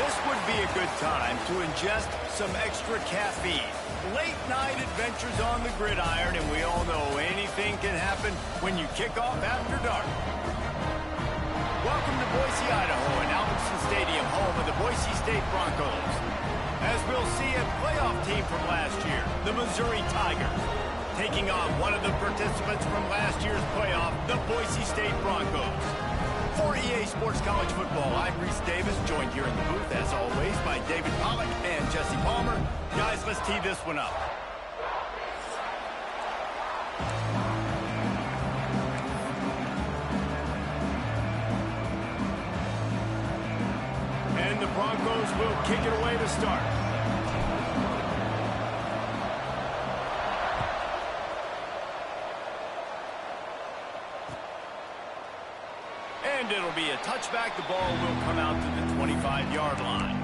This would be a good time to ingest some extra caffeine. Late night adventures on the gridiron, and we all know anything can happen when you kick off after dark. Welcome to Boise, Idaho, and Albertson Stadium, home of the Boise State Broncos. As we'll see a playoff team from last year, the Missouri Tigers, taking on one of the participants from last year's playoff, the Boise State Broncos. For EA Sports College Football, I'm Reese Davis, joined here in the booth, as always, by David Pollack and Jesse Palmer. Guys, let's tee this one up. And the Broncos will kick it away to start. And it'll be a touchback. The ball will come out to the 25-yard line.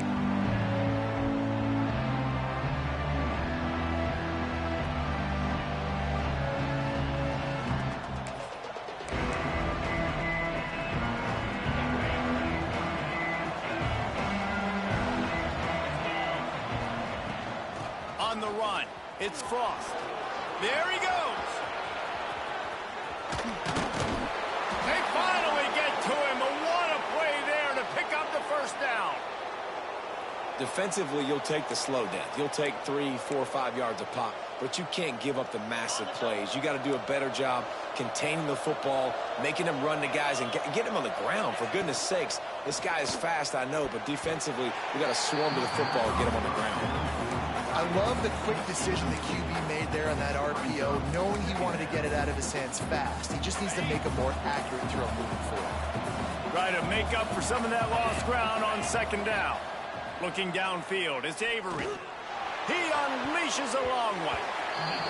On the run, it's Frost. There he goes. They finally get to him. What a play there to pick up the first down. Defensively, you'll take the slow down. You'll take 3, 4, 5 yards a pop, but you can't give up the massive plays. You got to do a better job containing the football, making them run the guys, and get them on the ground. For goodness sakes, this guy is fast, I know, but defensively, we got to swarm to the football and get him on the ground. I love the quick decision the QB made there on that RPO, knowing he wanted to get it out of his hands fast. He just needs to make a more accurate throw moving forward. Try to make up for some of that lost ground on second down. Looking downfield, it's Avery. He unleashes a long one.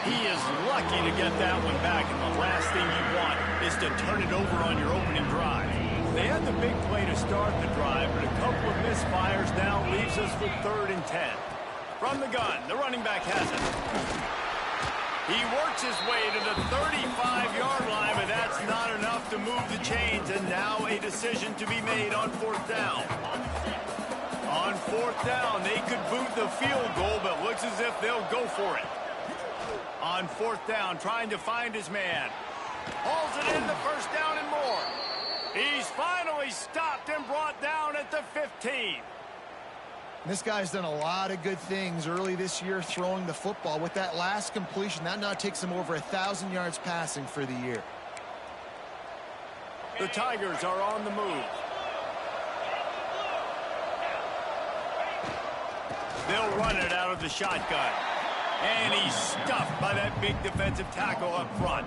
He is lucky to get that one back, and the last thing you want is to turn it over on your opening drive. They had the big play to start the drive, but a couple of misfires now leaves us with 3rd and 10. From the gun, the running back has it. He works his way to the 35-yard line, but that's not enough to move the chains, and now a decision to be made on 4th down. On 4th down, they could boot the field goal, but looks as if they'll go for it. On 4th down, trying to find his man. Hauls it in, the first down and more. He's finally stopped and brought down at the 15. This guy's done a lot of good things early this year throwing the football. With that last completion, that now takes him over 1,000 yards passing for the year. The Tigers are on the move. They'll run it out of the shotgun. And he's stuffed by that big defensive tackle up front.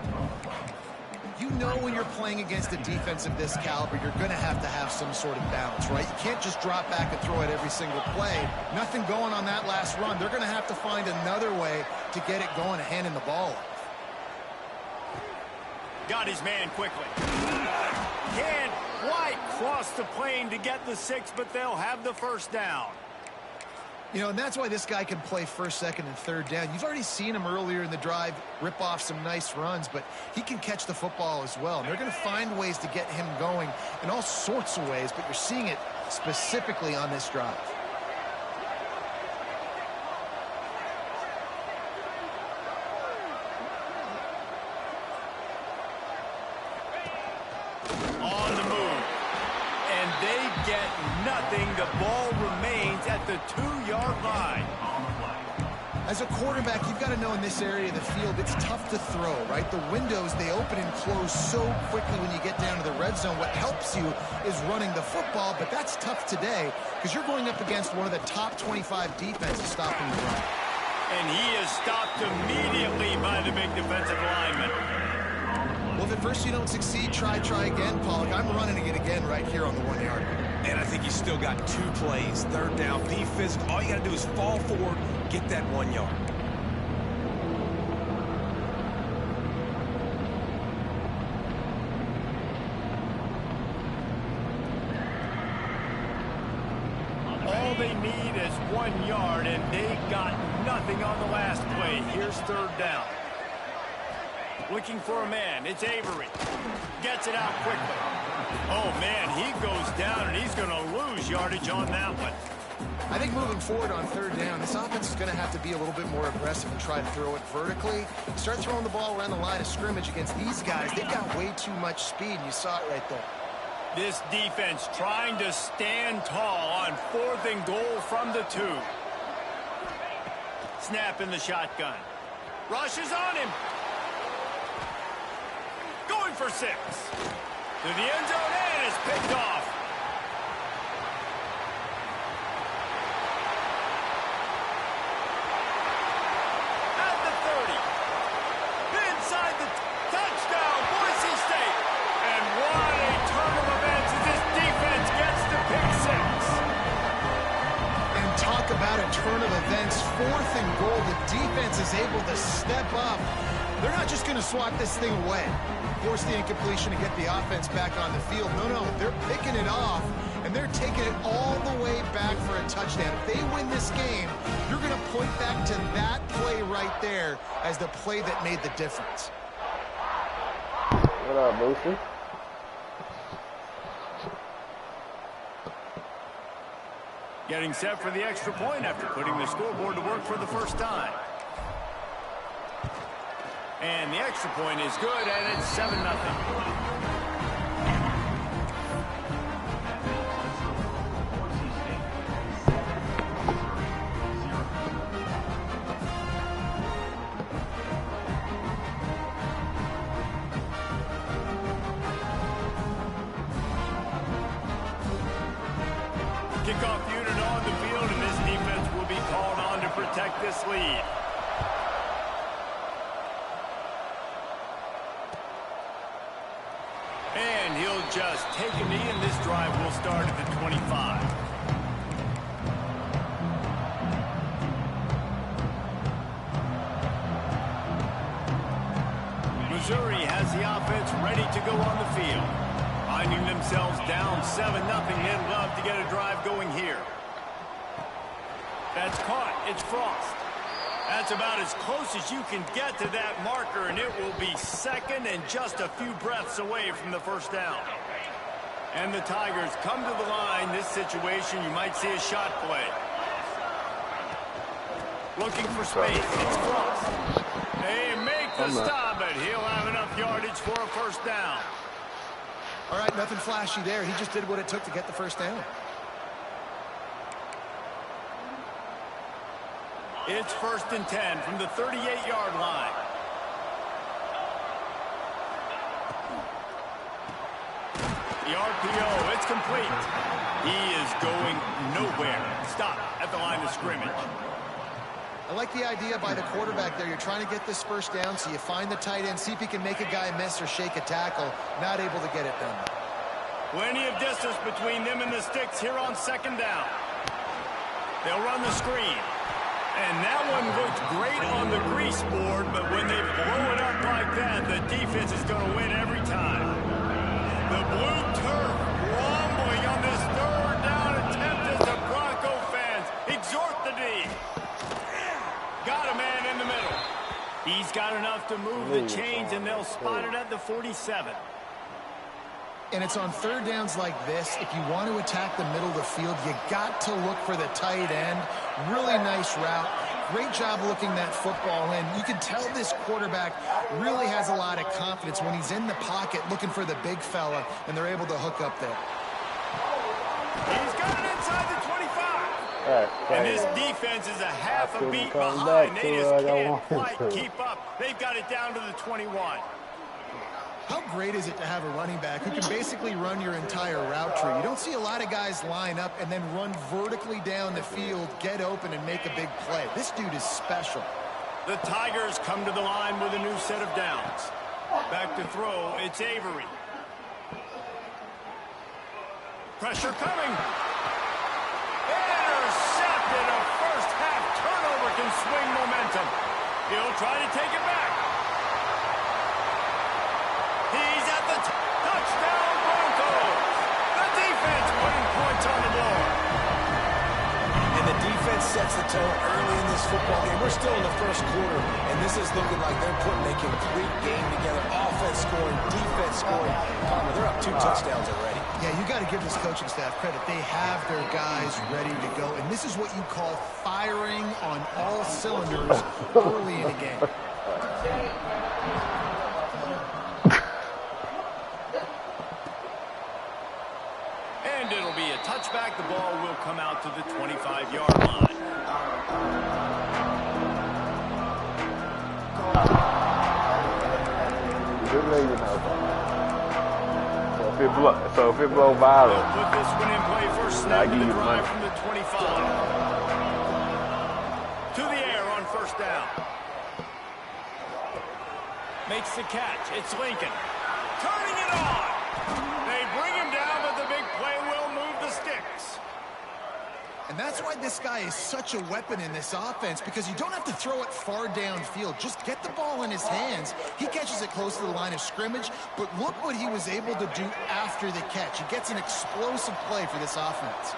You know when you're playing against a defense of this caliber, you're going to have some sort of balance, right? You can't just drop back and throw it every single play. Nothing going on that last run. They're going to have to find another way to get it going and handing the ball off. Got his man quickly. Can't quite cross the plane to get the 6, but they'll have the first down. You know, and that's why this guy can play 1st, 2nd, and 3rd down. You've already seen him earlier in the drive rip off some nice runs, but he can catch the football as well. And they're going to find ways to get him going in all sorts of ways, but you're seeing it specifically on this drive. On the move. And they get nothing. The ball remains at the 2-yard line. As a quarterback, you've got to know in this area of the field, it's tough to throw, right? The windows, they open and close so quickly when you get down to the red zone. What helps you is running the football, but that's tough today because you're going up against one of the top 25 defenses stopping the run. And he is stopped immediately by the big defensive lineman. Well, if at first you don't succeed, try again, Pollack. I'm running it again right here on the 1-yard. And I think you still got 2 plays. 3rd down, be physical. All you got to do is fall forward, get that 1 yard. All they need is 1 yard, and they got nothing on the last play. Here's 3rd down. Looking for a man. It's Avery. Gets it out quickly. Oh, man, he goes down, and he's going to lose yardage on that one. I think moving forward on third down, this offense is going to have to be a little bit more aggressive and try to throw it vertically. Start throwing the ball around the line of scrimmage against these guys. They've got way too much speed, and you saw it right there. This defense trying to stand tall on 4th and goal from the 2. Snap in the shotgun. Rushes on him. Going for 6. To the end zone and is picked off. At the 30. Inside the touchdown, Boise State. And what a turn of events as this defense gets the pick 6. And talk about a turn of events. 4th and goal. The defense is able to step up. They're not just going to swat this thing away, force the incompletion and get the offense back on the field. No, they're picking it off, and they're taking it all the way back for a touchdown. If they win this game, you're going to point back to that play right there as the play that made the difference. What up, Boosie? Getting set for the extra point after putting the scoreboard to work for the first time. And the extra point is good, and it's 7-0. Kickoff unit on the field, and this defense will be called on to protect this lead. And he'll just take a knee, and this drive will start at the 25. Missouri has the offense ready to go on the field. Finding themselves down 7-0, they'd love to get a drive going here. That's caught. It's Frost. That's about as close as you can get to that marker, and it will be 2nd and just a few breaths away from the first down. And the Tigers come to the line. This situation, you might see a shot play. Looking for space. It's Frost. They make the stop, but he'll have enough yardage for a first down. All right, nothing flashy there. He just did what it took to get the first down. It's 1st and 10 from the 38-yard line. The RPO, it's complete. He is going nowhere. Stop at the line of scrimmage. I like the idea by the quarterback there. You're trying to get this first down, so you find the tight end, see if he can make a guy miss or shake a tackle. Not able to get it done. Plenty of distance between them and the sticks here on 2nd down. They'll run the screen. And that one looked great on the grease board, but when they blow it up like that, the defense is going to win every time. The blue turf rumbling on this 3rd down attempt as the Bronco fans exhort the D. Got a man in the middle. He's got enough to move the chains, and they'll spot it at the 47. And it's on 3rd downs like this. If you want to attack the middle of the field, you got to look for the tight end. Really nice route. Great job looking that football in. You can tell this quarterback really has a lot of confidence when he's in the pocket looking for the big fella, and they're able to hook up there. He's got it inside the 25. And this defense is a half a beat behind. They just can't quite keep up. They've got it down to the 21. How great is it to have a running back who can basically run your entire route tree? You don't see a lot of guys line up and then run vertically down the field, get open, and make a big play. This dude is special. The Tigers come to the line with a new set of downs. Back to throw, it's Avery. Pressure coming. Intercepted. A first-half turnover can swing momentum. He'll try to take it back. He's at the touchdown Broncos. The defense putting points on the board. And the defense sets the tone early in this football game. We're still in the first quarter, and this is looking like they're putting a complete game together. Offense scoring, defense scoring. Palmer, they're up 2 touchdowns already. Yeah, you got to give this coaching staff credit. They have their guys ready to go, and this is what you call firing on all cylinders early in a game. And it'll be a touchback. The ball will come out to the 25-yard line. So if it blow viral, they'll put this one in play. First snap of the drive from the 25. To the air on first down. Makes the catch. It's Lincoln. Turning it on. They bring him down, but the big play will move the sticks. And that's why this guy is such a weapon in this offense, because you don't have to throw it far downfield. Just get the ball in his hands. He catches it close to the line of scrimmage, but look what he was able to do after the catch. He gets an explosive play for this offense.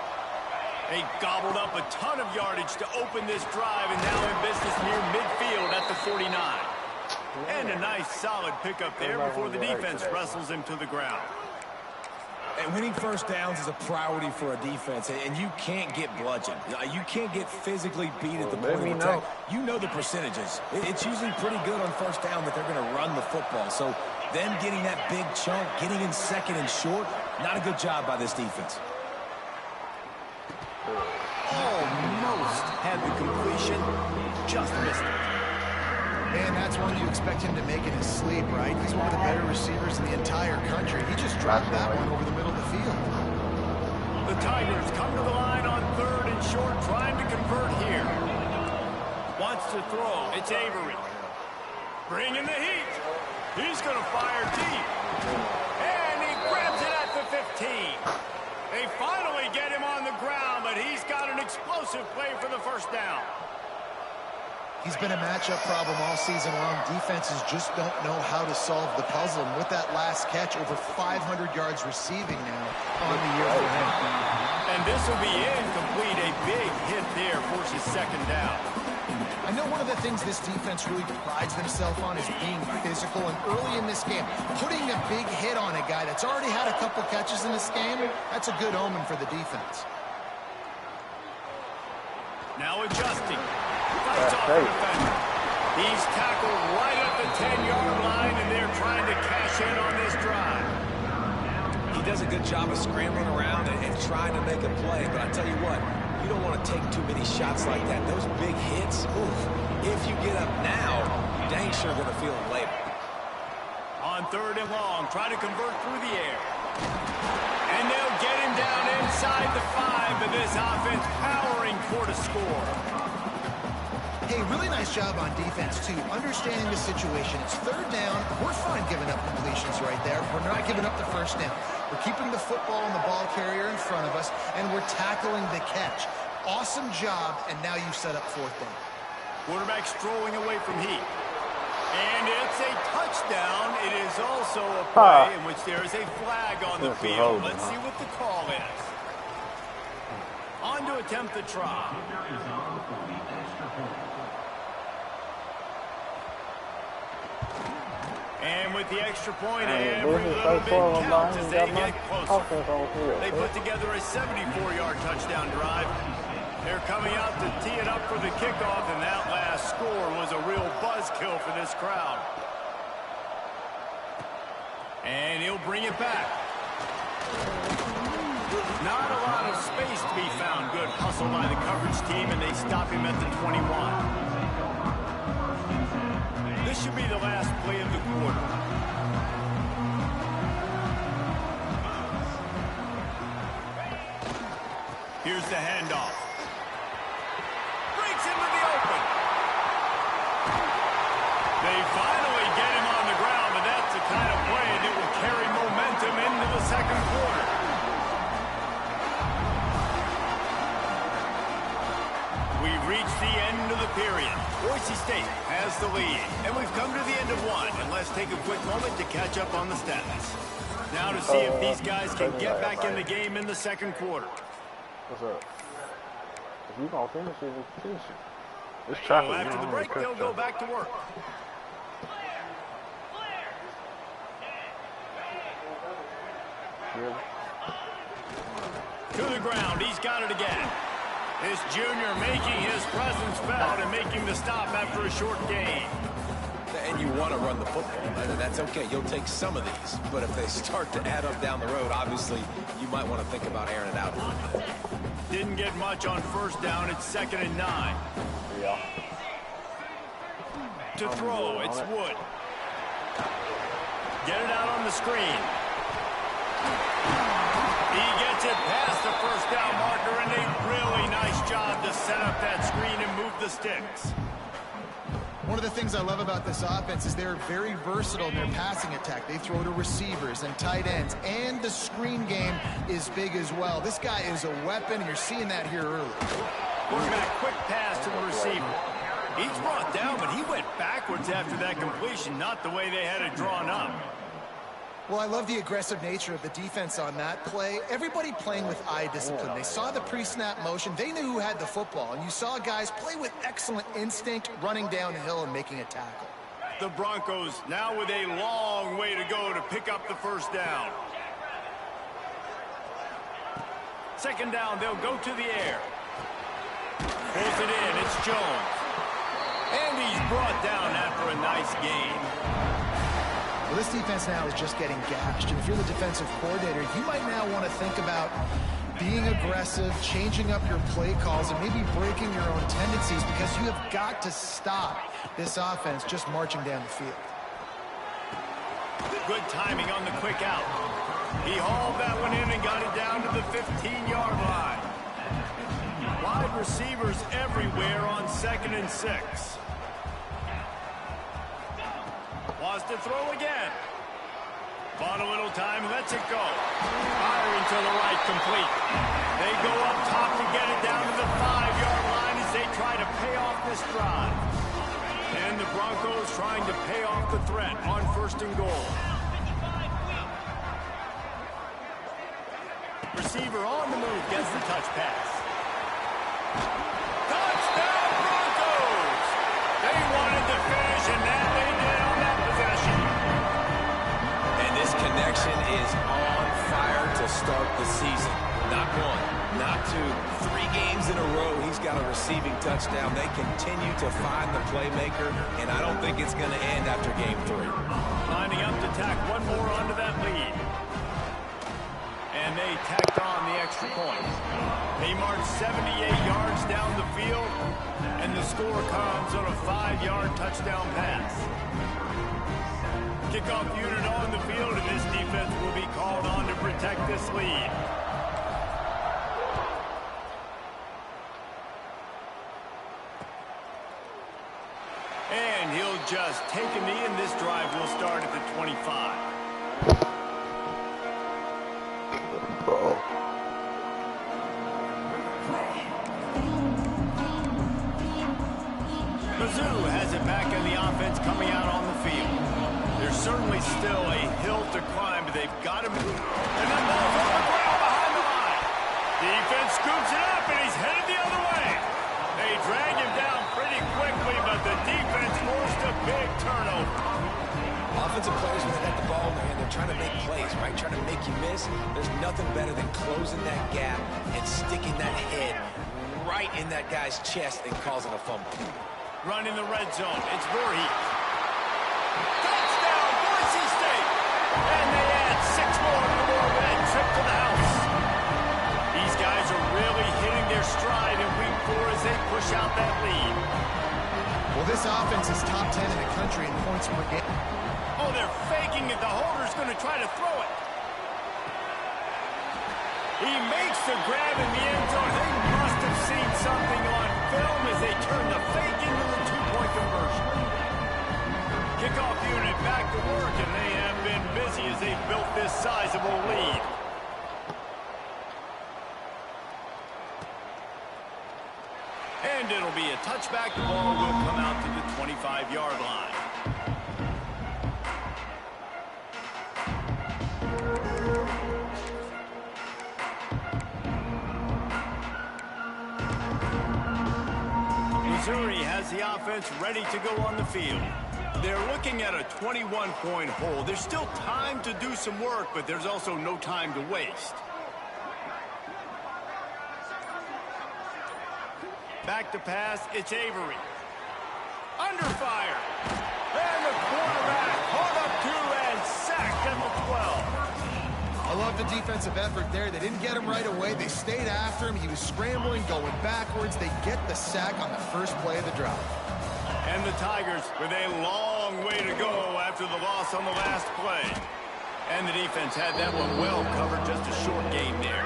They gobbled up a ton of yardage to open this drive, and now in business near midfield at the 49. And a nice solid pickup there before the defense wrestles him to the ground. And winning first downs is a priority for a defense, and you can't get bludgeoned. You can't get physically beat at the point of attack. You know the percentages. It's usually pretty good on first down that they're going to run the football. So them getting that big chunk, getting in second and short, not a good job by this defense. Almost had the completion, just missed it. Man, that's one you expect him to make in his sleep, right? He's one of the better receivers in the entire country. He just dropped that one over the middle of the field. The Tigers come to the line on third and short, trying to convert here. Wants to throw. It's Avery. Bringing the heat. He's going to fire deep. And he grabs it at the 15. They finally get him on the ground, but he's got an explosive play for the first down. He's been a matchup problem all season long. Defenses just don't know how to solve the puzzle. And with that last catch, over 500 yards receiving now on the year for him. And this will be incomplete. A big hit there forces second down. I know one of the things this defense really prides themselves on is being physical. And early in this game, putting a big hit on a guy that's already had a couple catches in this game, that's a good omen for the defense. Now adjusting. Fights off the defender. He's tackled right at the 10-yard line, and they're trying to cash in on this drive. He does a good job of scrambling around and trying to make a play, but I tell you what, you don't want to take too many shots like that. Those big hits, oof, if you get up now, you're dang sure going to feel it later. On third and long, try to convert through the air. And they'll get him down inside the 5, but this offense powering toward a score. Hey, really nice job on defense, too. Understanding the situation. It's third down. We're fine giving up completions right there. We're not giving up the first down. We're keeping the football and the ball carrier in front of us, and we're tackling the catch. Awesome job, and now you set up fourth down. Quarterback strolling away from heat. And it's a touchdown. It is also a play in which there is a flag on the field. Let's see what the call is. On to attempt the try. And with the extra point, every little bit counts as they get closer. They put together a 74-yard touchdown drive. They're coming out to tee it up for the kickoff, and that last score was a real buzzkill for this crowd. And he'll bring it back. Not a lot of space to be found. Good hustle by the coverage team, and they stop him at the 21. This should be the last play of the quarter. Here's the handoff. Breaks into the open. They finally get him on the ground, but that's the kind of play that will carry momentum into the second quarter. We've reached the end of the period. Boise State has the lead, and we've come to the end of one. And let's take a quick moment to catch up on the stats. Now to see if these guys can get back in the game in the second quarter. What's up? If you gonna finish it, finish it. It's So traffic. after the break, they'll go back to work. Really? To the ground. He's got it again. This junior making his presence felt and making the stop after a short gain. And you want to run the football, and that's okay. You'll take some of these. But if they start to add up down the road, obviously, you might want to think about airing it out a little bit. Didn't get much on first down. It's 2nd and 9. Yeah. To throw, it's Wood. Get it out on the screen. He gets it past the first down marker, and a really nice job to set up that screen and move the sticks. One of the things I love about this offense is they're very versatile in their passing attack. They throw to receivers and tight ends, and the screen game is big as well. This guy is a weapon, and you're seeing that here early. Quarterback quick pass to the receiver. He's brought down, but he went backwards after that completion, not the way they had it drawn up. Well, I love the aggressive nature of the defense on that play. Everybody playing with eye discipline. They saw the pre-snap motion. They knew who had the football. And you saw guys play with excellent instinct, running downhill and making a tackle. The Broncos now with a long way to go to pick up the first down. 2nd down, they'll go to the air. Pulls it in, it's Jones. And he's brought down after a nice gain. Well, this defense now is just getting gashed. And if you're the defensive coordinator, you might now want to think about being aggressive, changing up your play calls, and maybe breaking your own tendencies, because you have got to stop this offense just marching down the field. Good timing on the quick out. He hauled that one in and got it down to the 15-yard line. Wide receivers everywhere on 2nd and 6. Wants to throw again. Bought a little time, lets it go. Firing to the right, complete. They go up top to get it down to the 5-yard line as they try to pay off this drive. And the Broncos trying to pay off the threat on 1st and goal. Receiver on the move, gets the touch pass. Touchdown Broncos! They wanted to finish, and that they did on that possession. And this connection is on fire to start the season. Not 1, not 2, 3 games in a row he's got a receiving touchdown. They continue to find the playmaker, and I don't think it's going to end after game 3. Lining up to tack one more onto that lead. And they tacked on the extra point. They marched 78 yards down the field, and the score comes on a 5-yard touchdown pass. Kickoff unit on the field, and this defense will be called on to protect this lead. And he'll just take a knee, and this drive will start at the 25. Boosie has it back in the offense coming out on the field. There's certainly still a hill to climb, but they've got to move. And that ball's on the ground behind the line. Defense scoops it up, and he's headed the other way. They drag him down pretty quickly, but the defense forced a big turnover. Offensive players, when they got the ball in their hand, they're trying to make plays, right? Trying to make you miss. There's nothing better than closing that gap and sticking that head right in that guy's chest and causing a fumble. Run in the red zone. It's Voorhees. Touchdown, Boise State. And they add 6 more to the Red trip to the house. These guys are really hitting their stride in week 4 as they push out that lead. Well, this offense is top 10 in the country in points per game. Oh, they're faking it. The holder's going to try to throw it. He makes the grab in the end zone. They must have seen something on film as they turn the fake into the 2-point conversion. Kickoff unit back to work, and they have been busy as they've built this sizable lead. And it'll be a touchback. The ball will come out to the 25-yard line. Missouri has the offense ready to go on the field. They're looking at a 21-point hole. There's still time to do some work, but there's also no time to waste. Back to pass, it's Avery. Under fire. And the quarterback caught up to and sacked at the 12. I love the defensive effort there. They didn't get him right away. They stayed after him. He was scrambling, going backwards. They get the sack on the first play of the drive. And the Tigers with a long way to go after the loss on the last play. And the defense had that one well covered, just a short game there.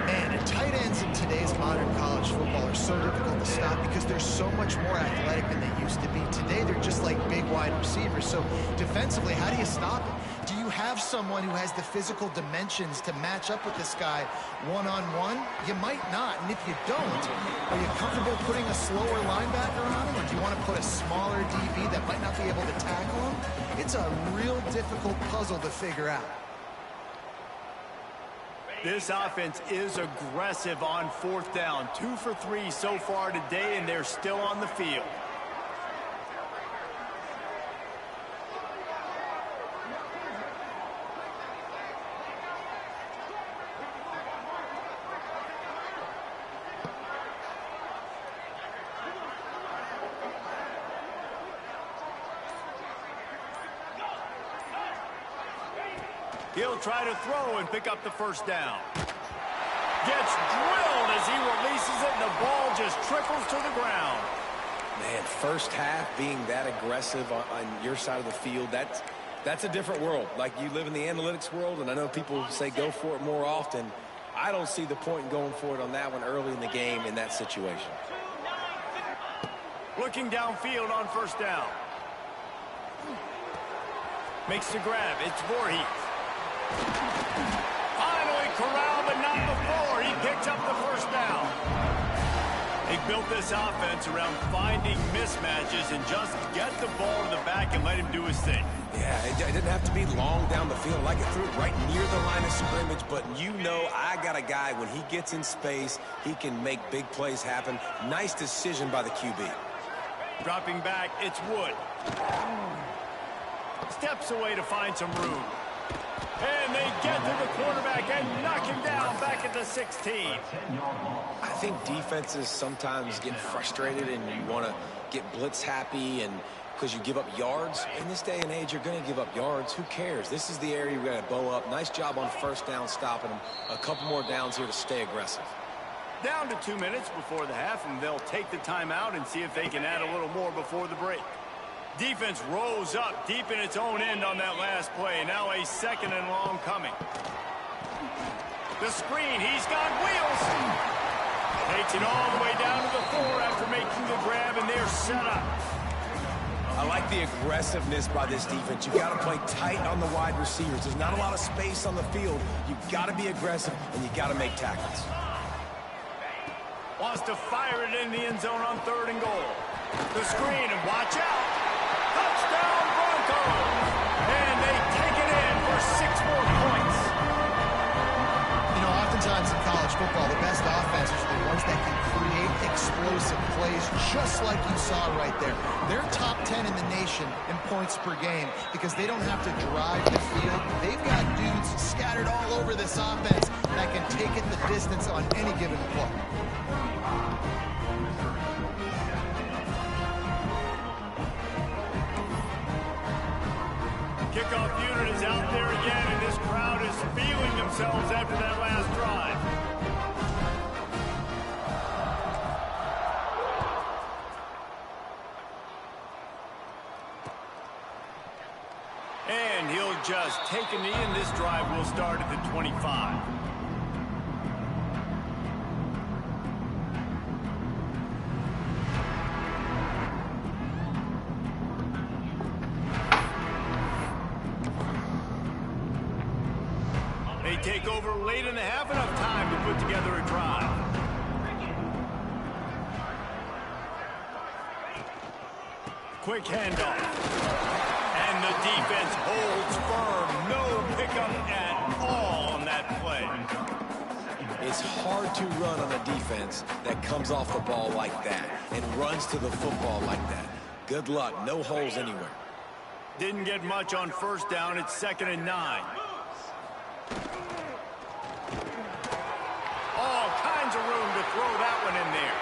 Man, and tight ends in today's modern college football are so difficult to stop because they're so much more athletic than they used to be. Today, they're just like big wide receivers. So defensively, how do you stop it? Do you have someone who has the physical dimensions to match up with this guy one-on-one? You might not, and if you don't, are you comfortable putting a slower linebacker on him, or do you want to put a smaller DB that might not be able to tackle him? It's a real difficult puzzle to figure out. This offense is aggressive on fourth down. 2 for 3 so far today, and they're still on the field. He'll try to throw and pick up the first down. Gets drilled as he releases it, and the ball just trickles to the ground. Man, first half being that aggressive on your side of the field, that's a different world. Like, you live in the analytics world, and I know people say go for it more often. I don't see the point in going for it on that one early in the game in that situation. Looking downfield on first down. Makes the grab. It's Voorhees. Finally corralled, but not before. He picks up the first down. They built this offense around finding mismatches and just get the ball to the back and let him do his thing. Yeah, it didn't have to be long down the field. Like, it threw it right near the line of scrimmage, but you know I got a guy, when he gets in space, he can make big plays happen. Nice decision by the QB. Dropping back, it's Wood. Steps away to find some room. And they get to the quarterback and knock him down back at the 16. I think defenses sometimes get frustrated and you want to get blitz happy, and because you give up yards. In this day and age, you're going to give up yards. Who cares? This is the area we're going to bow up. Nice job on first down stopping them. A couple more downs here to stay aggressive. Down to 2 minutes before the half, and they'll take the timeout and see if they can add a little more before the break. Defense rose up deep in its own end on that last play. Now a second and long coming. The screen, he's got wheels. Takes it all the way down to the 4 after making the grab, and they're set up. I like the aggressiveness by this defense. You've got to play tight on the wide receivers. There's not a lot of space on the field. You've got to be aggressive, and you've got to make tackles. Wants to fire it in the end zone on 3rd and goal. The screen, and watch out. Touchdown Broncos! And they take it in for 6 more points. You know, oftentimes in college football, the best offenses are the ones that can create explosive plays, just like you saw right there. They're top 10 in the nation in points per game because they don't have to drive the field. They've got dudes scattered all over this offense that can take it the distance on any given play. Kickoff unit is out there again, and this crowd is feeling themselves after that last drive. And he'll just take a knee, and this drive will start at the 25. They take over late in the half, enough time to put together a drive. Quick handoff. And the defense holds firm. No pickup at all on that play. It's hard to run on a defense that comes off the ball like that and runs to the football like that. Good luck. No holes anywhere. Didn't get much on first down. It's 2nd and 9. All kinds of room to throw that one in there.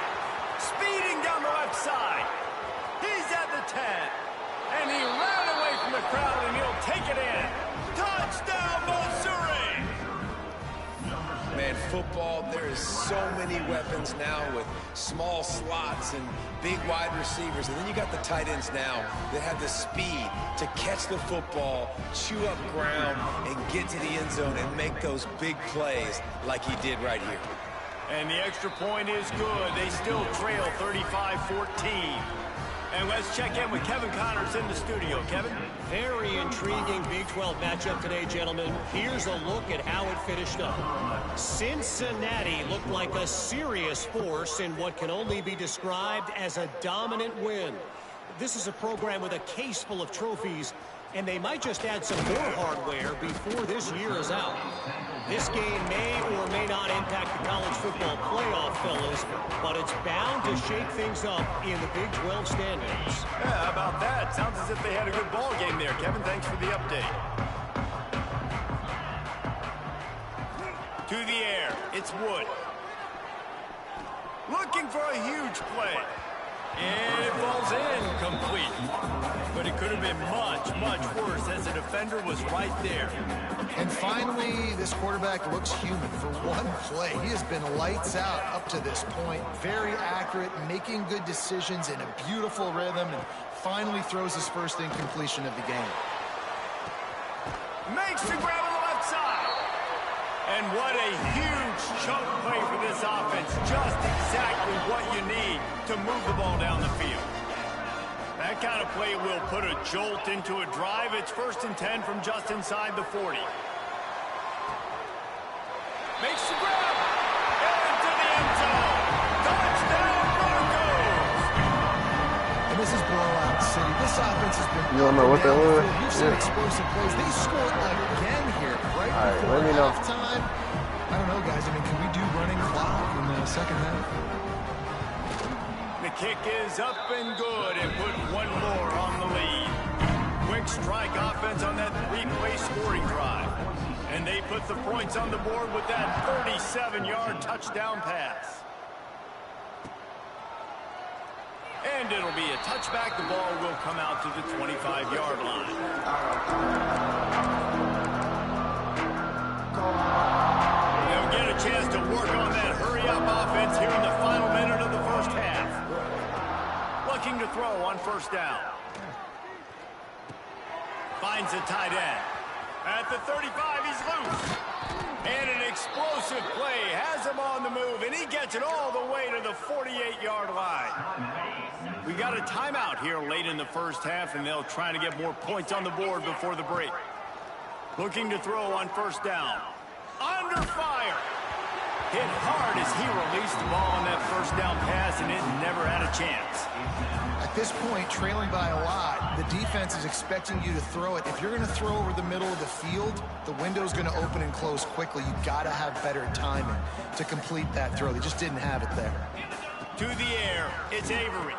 take it in. Touchdown, Missouri! Man, football, there is so many weapons now with small slots and big wide receivers. And then you got the tight ends now that have the speed to catch the football, chew up ground, and get to the end zone and make those big plays like he did right here. And the extra point is good. They still trail 35-14. And let's check in with Kevin Connors in the studio. Kevin? Very intriguing Big 12 matchup today, gentlemen. Here's a look at how it finished up. Cincinnati looked like a serious force in what can only be described as a dominant win. This is a program with a case full of trophies, and they might just add some more hardware before this year is out. This game may or may not impact the college football playoff, fellas, but it's bound to shake things up in the Big 12 standings. Yeah, how about that? Sounds as if they had a good ball game there, Kevin. Thanks for the update. To the air, it's Wood. Looking for a huge play. And it falls in complete. But it could have been much, much worse as the defender was right there. And finally, this quarterback looks human for one play. He has been lights out up to this point. Very accurate, making good decisions in a beautiful rhythm, and finally throws his first incompletion of the game. Makes the grab on the left side. And what a huge chunk play for this offense. Just exactly what you need to move the ball down the field. That kind of play will put a jolt into a drive. It's 1st and 10 from just inside the 40. Makes the grab. Into the end zone. Touchdown, Broncos. And this is blowout city. This offense has been... You don't know what that was? You've seen explosive plays. They scored again here right before let me know. halftime. I don't know, guys. I mean, can we do running clock in the second half? The kick is up and good and put one more on the lead. Quick strike offense on that 3-play scoring drive. And they put the points on the board with that 37-yard touchdown pass. And it'll be a touchback. The ball will come out to the 25-yard line. They'll get a chance to work on that hurry-up offense here in the final minute of the first half. Looking to throw on 1st down. Finds a tight end. At the 35, he's loose. And an explosive play has him on the move, and he gets it all the way to the 48-yard line. We got a timeout here late in the first half, and they'll try to get more points on the board before the break. Looking to throw on 1st down. Under fire. Hit hard as he released the ball on that 1st down pass, and it never had a chance. At this point, trailing by a lot, the defense is expecting you to throw it. If you're going to throw over the middle of the field, the window's going to open and close quickly. You've got to have better timing to complete that throw. They just didn't have it there. To the air, it's Avery.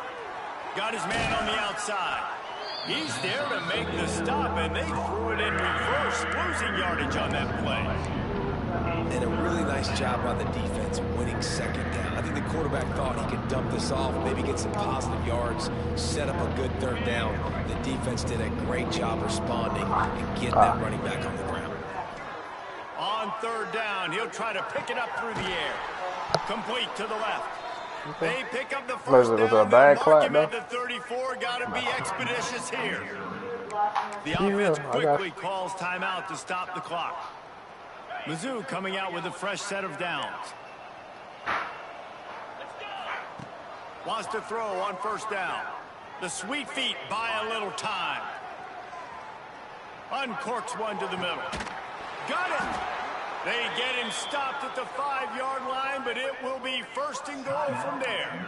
Got his man on the outside. He's there to make the stop, and they threw it in reverse, losing yardage on that play. And a really nice job by the defense winning 2nd down. I think the quarterback thought he could dump this off, maybe get some positive yards, set up a good 3rd down. The defense did a great job responding and getting that running back on the ground. On 3rd down, he'll try to pick it up through the air. Complete to the left. They pick up the 1st down. Was it a bad Mark him clap, at the 34. Got to be expeditious here. The offense quickly calls timeout to stop the clock. Mizzou coming out with a fresh set of downs. Wants to throw on 1st down. The sweet feet buy a little time. Uncorks one to the middle. Got it. They get him stopped at the 5-yard line, but it will be 1st and goal from there.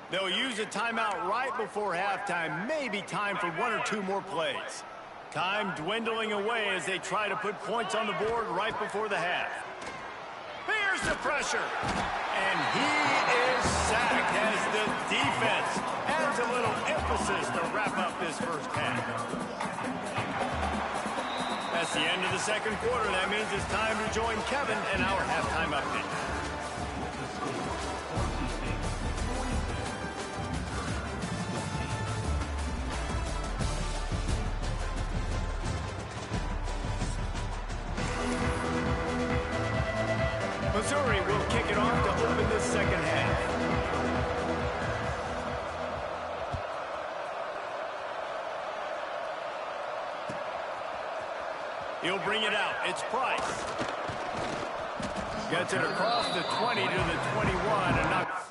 They'll use a timeout right before halftime. Maybe time for 1 or 2 more plays. Time dwindling away as they try to put points on the board right before the half. Here's the pressure. And he is sacked as the defense adds a little emphasis to wrap up this first half. That's the end of the 2nd quarter. That means it's time to join Kevin in our halftime update. Missouri will kick it off to open this second half. He'll bring it out. It's Price. Gets it across the 20 to the 21 and not...